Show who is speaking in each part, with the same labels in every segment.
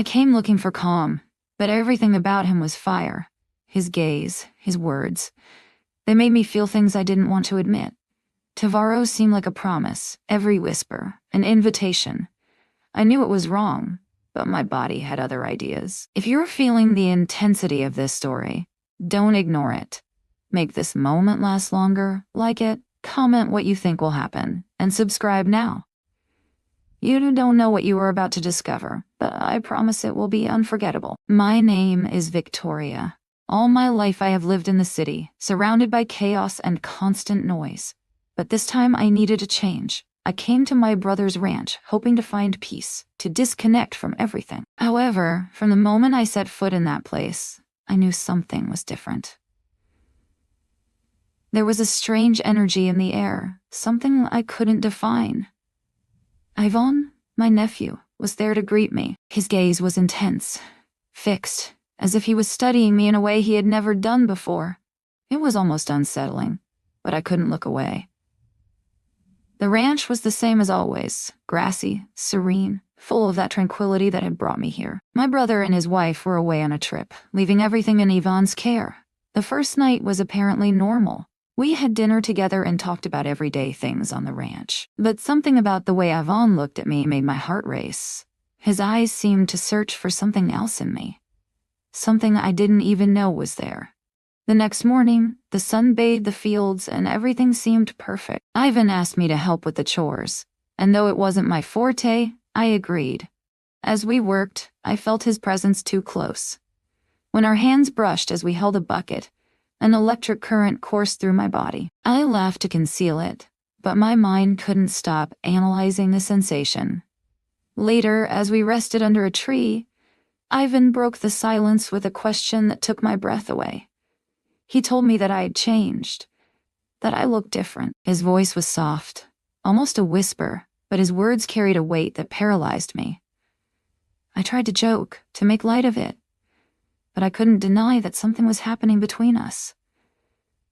Speaker 1: I came looking for calm, but everything about him was fire. His gaze, his words. They made me feel things I didn't want to admit. Tavaros seemed like a promise, every whisper, an invitation. I knew it was wrong, but my body had other ideas. If you're feeling the intensity of this story, don't ignore it. Make this moment last longer, like it, comment what you think will happen, and subscribe now. You don't know what you are about to discover, but I promise it will be unforgettable. My name is Victoria. All my life I have lived in the city, surrounded by chaos and constant noise. But this time I needed a change. I came to my brother's ranch, hoping to find peace, to disconnect from everything. However, from the moment I set foot in that place, I knew something was different. There was a strange energy in the air, something I couldn't define. Ivan, my nephew, was there to greet me. His gaze was intense, fixed, as if he was studying me in a way he had never done before. It was almost unsettling, but I couldn't look away. The ranch was the same as always, grassy, serene, full of that tranquility that had brought me here. My brother and his wife were away on a trip, leaving everything in Ivan's care. The first night was apparently normal. We had dinner together and talked about everyday things on the ranch. But something about the way Ivan looked at me made my heart race. His eyes seemed to search for something else in me. Something I didn't even know was there. The next morning, the sun bathed the fields and everything seemed perfect. Ivan asked me to help with the chores, and though it wasn't my forte, I agreed. As we worked, I felt his presence too close. When our hands brushed as we held a bucket, an electric current coursed through my body. I laughed to conceal it, but my mind couldn't stop analyzing the sensation. Later, as we rested under a tree, Ivan broke the silence with a question that took my breath away. He told me that I had changed, that I looked different. His voice was soft, almost a whisper, but his words carried a weight that paralyzed me. I tried to joke, to make light of it, but I couldn't deny that something was happening between us.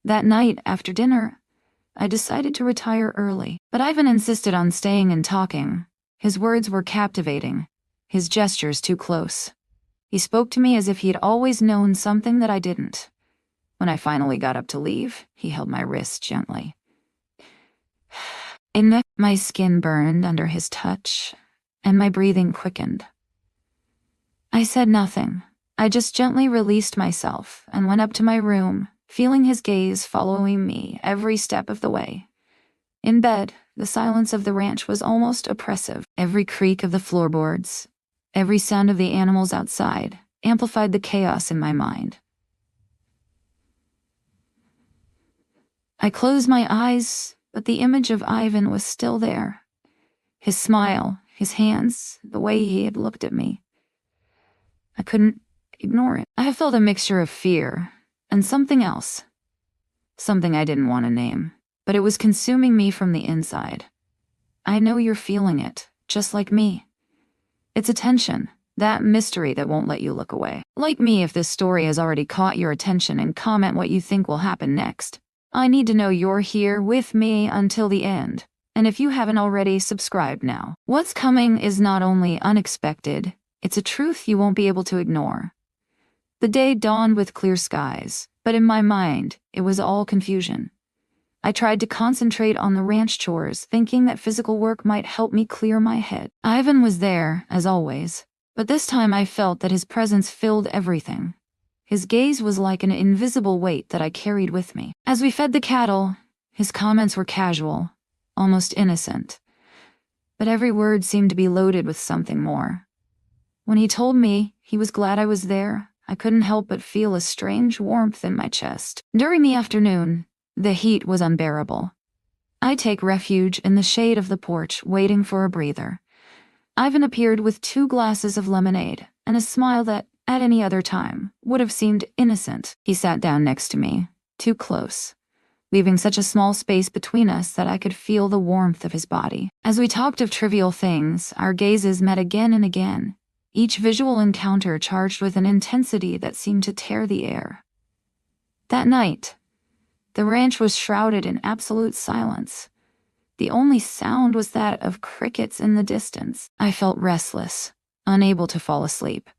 Speaker 1: That night, after dinner, I decided to retire early, but Ivan insisted on staying and talking. His words were captivating, his gestures too close. He spoke to me as if he had always known something that I didn't. When I finally got up to leave, he held my wrist gently. My skin burned under his touch, and my breathing quickened. I said nothing. I just gently released myself and went up to my room, feeling his gaze following me every step of the way. In bed, the silence of the ranch was almost oppressive. Every creak of the floorboards, every sound of the animals outside, amplified the chaos in my mind. I closed my eyes, but the image of Ivan was still there. His smile, his hands, the way he had looked at me. I couldn't ignore it. I felt a mixture of fear and something else. Something I didn't want to name, but it was consuming me from the inside. I know you're feeling it, just like me. It's a tension, that mystery that won't let you look away. Like me, if this story has already caught your attention, and comment what you think will happen next. I need to know you're here with me until the end. And if you haven't already, subscribe now. What's coming is not only unexpected, it's a truth you won't be able to ignore. The day dawned with clear skies, but in my mind, it was all confusion. I tried to concentrate on the ranch chores, thinking that physical work might help me clear my head. Ivan was there, as always, but this time I felt that his presence filled everything. His gaze was like an invisible weight that I carried with me. As we fed the cattle, his comments were casual, almost innocent, but every word seemed to be loaded with something more. When he told me he was glad I was there, I couldn't help but feel a strange warmth in my chest. During the afternoon, the heat was unbearable. I take refuge in the shade of the porch, waiting for a breather. Ivan appeared with 2 glasses of lemonade and a smile that, at any other time, would have seemed innocent. He sat down next to me, too close, leaving such a small space between us that I could feel the warmth of his body. As we talked of trivial things, our gazes met again and again, each visual encounter charged with an intensity that seemed to tear the air. That night, the ranch was shrouded in absolute silence. The only sound was that of crickets in the distance. I felt restless, unable to fall asleep.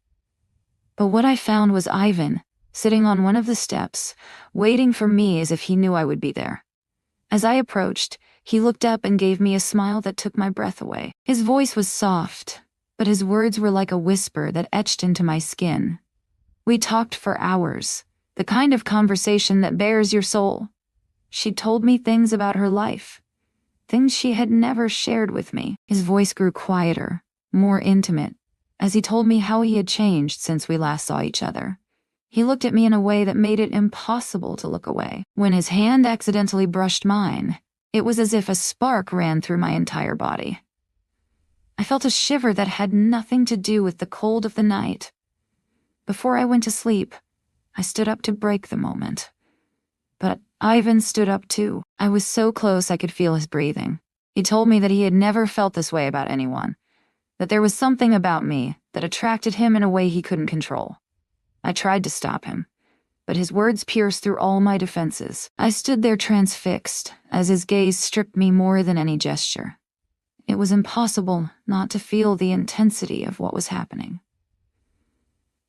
Speaker 1: But what I found was Ivan, sitting on one of the steps, waiting for me as if he knew I would be there. As I approached, he looked up and gave me a smile that took my breath away. His voice was soft, but his words were like a whisper that etched into my skin. We talked for hours, the kind of conversation that bares your soul. She told me things about her life, things she had never shared with me. His voice grew quieter, more intimate, as he told me how he had changed since we last saw each other. He looked at me in a way that made it impossible to look away. When his hand accidentally brushed mine, it was as if a spark ran through my entire body. I felt a shiver that had nothing to do with the cold of the night. Before I went to sleep, I stood up to break the moment. But Ivan stood up too. I was so close I could feel his breathing. He told me that he had never felt this way about anyone, that there was something about me that attracted him in a way he couldn't control. I tried to stop him, but his words pierced through all my defenses. I stood there transfixed, as his gaze stripped me more than any gesture. It was impossible not to feel the intensity of what was happening.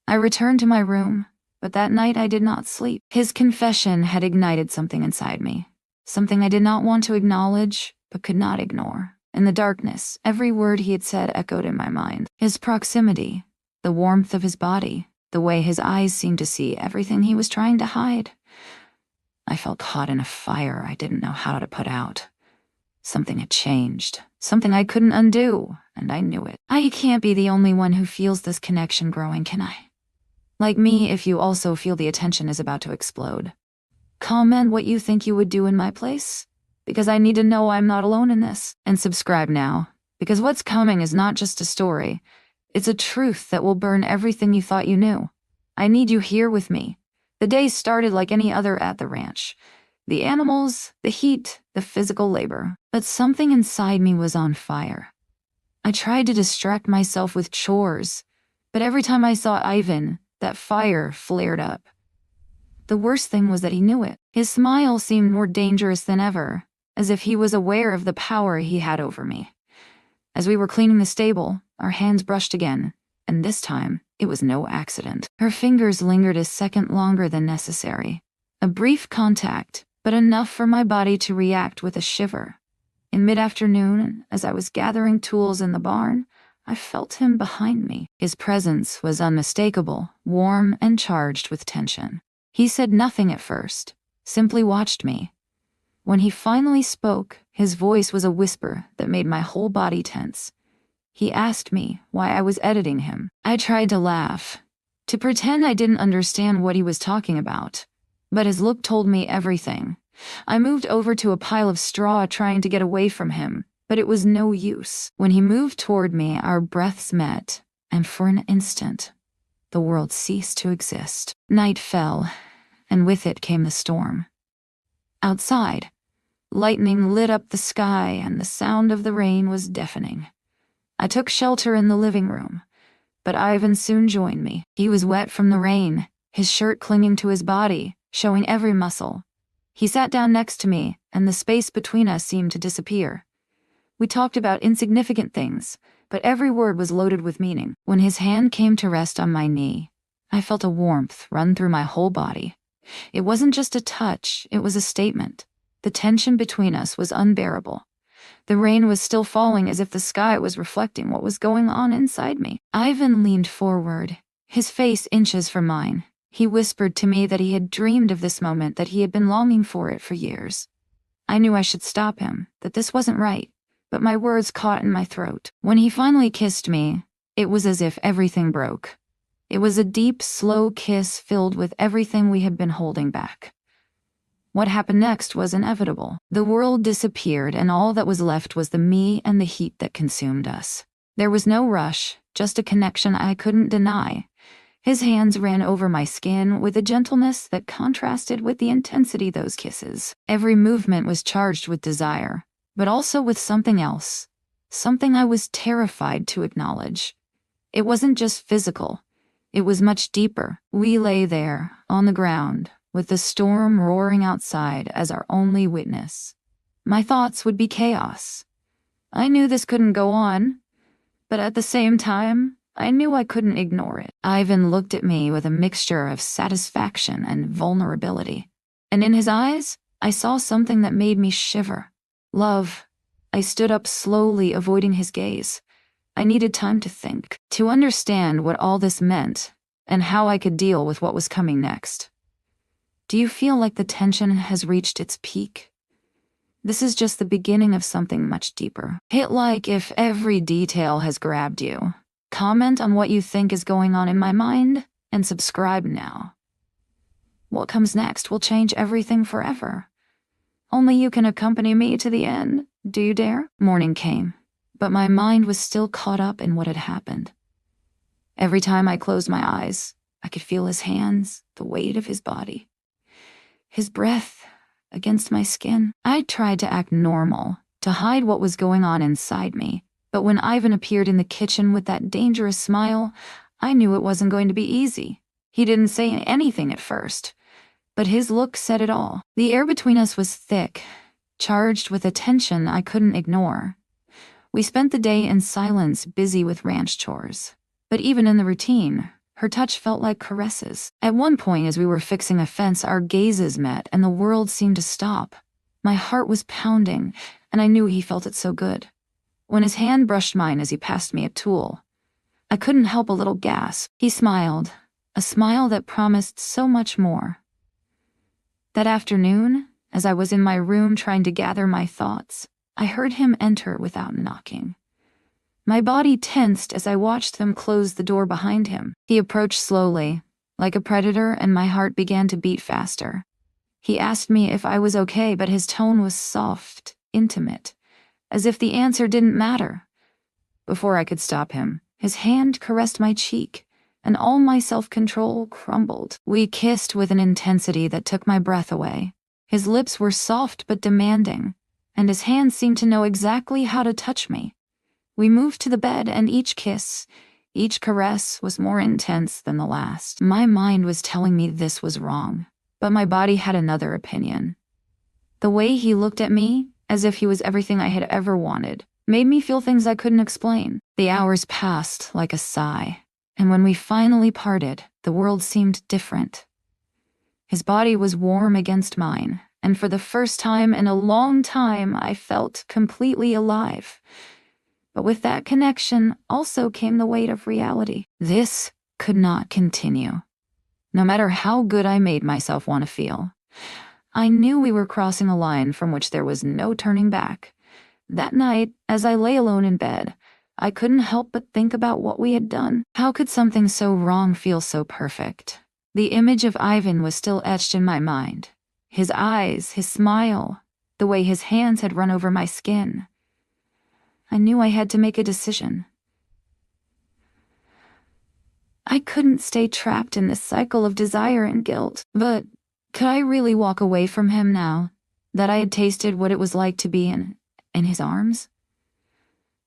Speaker 1: I returned to my room, but that night I did not sleep. His confession had ignited something inside me, something I did not want to acknowledge, but could not ignore. In the darkness, every word he had said echoed in my mind. His proximity, the warmth of his body, the way his eyes seemed to see everything he was trying to hide. I felt caught in a fire I didn't know how to put out. Something had changed, something I couldn't undo, and I knew it. I can't be the only one who feels this connection growing, can I? Like me, if you also feel the attention is about to explode. Comment what you think you would do in my place, because I need to know I'm not alone in this. And subscribe now, because what's coming is not just a story. It's a truth that will burn everything you thought you knew. I need you here with me. The day started like any other at the ranch. The animals, the heat, the physical labor. But something inside me was on fire. I tried to distract myself with chores, but every time I saw Ivan, that fire flared up. The worst thing was that he knew it. His smile seemed more dangerous than ever, as if he was aware of the power he had over me. As we were cleaning the stable, our hands brushed again, and this time, it was no accident. Her fingers lingered a second longer than necessary. A brief contact, but enough for my body to react with a shiver. In mid-afternoon, as I was gathering tools in the barn, I felt him behind me. His presence was unmistakable, warm and charged with tension. He said nothing at first, simply watched me. When he finally spoke, his voice was a whisper that made my whole body tense. He asked me why I was editing him. I tried to laugh, to pretend I didn't understand what he was talking about, but his look told me everything. I moved over to a pile of straw trying to get away from him, but it was no use. When he moved toward me, our breaths met, and for an instant, the world ceased to exist. Night fell, and with it came the storm. Outside, lightning lit up the sky, and the sound of the rain was deafening. I took shelter in the living room, but Ivan soon joined me. He was wet from the rain, his shirt clinging to his body, showing every muscle. He sat down next to me, and the space between us seemed to disappear. We talked about insignificant things, but every word was loaded with meaning. When his hand came to rest on my knee, I felt a warmth run through my whole body. It wasn't just a touch, it was a statement. The tension between us was unbearable. The rain was still falling as if the sky was reflecting what was going on inside me. Ivan leaned forward, his face inches from mine. He whispered to me that he had dreamed of this moment, that he had been longing for it for years. I knew I should stop him, that this wasn't right, but my words caught in my throat. When he finally kissed me, it was as if everything broke. It was a deep, slow kiss filled with everything we had been holding back. What happened next was inevitable. The world disappeared, and all that was left was the me and the heat that consumed us. There was no rush, just a connection I couldn't deny. His hands ran over my skin with a gentleness that contrasted with the intensity of those kisses. Every movement was charged with desire, but also with something else, something I was terrified to acknowledge. It wasn't just physical. It was much deeper. We lay there, on the ground, with the storm roaring outside as our only witness. My thoughts would be chaos. I knew this couldn't go on, but at the same time, I knew I couldn't ignore it. Ivan looked at me with a mixture of satisfaction and vulnerability. And in his eyes, I saw something that made me shiver. Love. I stood up slowly, avoiding his gaze. I needed time to think, to understand what all this meant, and how I could deal with what was coming next. Do you feel like the tension has reached its peak? This is just the beginning of something much deeper. Hit like if every detail has grabbed you. Comment on what you think is going on in my mind, and subscribe now. What comes next will change everything forever. Only you can accompany me to the end. Do you dare? Morning came, but my mind was still caught up in what had happened. Every time I closed my eyes, I could feel his hands, the weight of his body, his breath against my skin. I tried to act normal, to hide what was going on inside me, but when Ivan appeared in the kitchen with that dangerous smile, I knew it wasn't going to be easy. He didn't say anything at first, but his look said it all. The air between us was thick, charged with a tension I couldn't ignore. We spent the day in silence, busy with ranch chores. But even in the routine, her touch felt like caresses. At one point, as we were fixing a fence, our gazes met and the world seemed to stop. My heart was pounding, and I knew he felt it so good. When his hand brushed mine as he passed me a tool, I couldn't help a little gasp. He smiled, a smile that promised so much more. That afternoon, as I was in my room trying to gather my thoughts, I heard him enter without knocking. My body tensed as I watched them close the door behind him. He approached slowly, like a predator, and my heart began to beat faster. He asked me if I was okay, but his tone was soft, intimate, as if the answer didn't matter. Before I could stop him, his hand caressed my cheek, and all my self-control crumbled. We kissed with an intensity that took my breath away. His lips were soft but demanding, and his hands seemed to know exactly how to touch me. We moved to the bed, and each kiss, each caress was more intense than the last. My mind was telling me this was wrong, but my body had another opinion. The way he looked at me, as if he was everything I had ever wanted, made me feel things I couldn't explain. The hours passed like a sigh, and when we finally parted, the world seemed different. His body was warm against mine, and for the first time in a long time, I felt completely alive. But with that connection also came the weight of reality. This could not continue. No matter how good I made myself want to feel, I knew we were crossing a line from which there was no turning back. That night, as I lay alone in bed, I couldn't help but think about what we had done. How could something so wrong feel so perfect? The image of Ivan was still etched in my mind. His eyes, his smile, the way his hands had run over my skin. I knew I had to make a decision. I couldn't stay trapped in this cycle of desire and guilt, but could I really walk away from him now that I had tasted what it was like to be in his arms?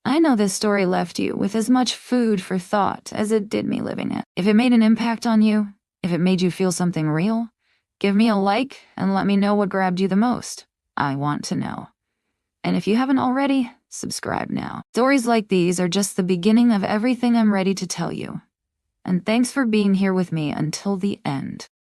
Speaker 1: I know this story left you with as much food for thought as it did me living it. If it made an impact on you, if it made you feel something real, give me a like and let me know what grabbed you the most. I want to know. And if you haven't already, subscribe now. Stories like these are just the beginning of everything I'm ready to tell you. And thanks for being here with me until the end.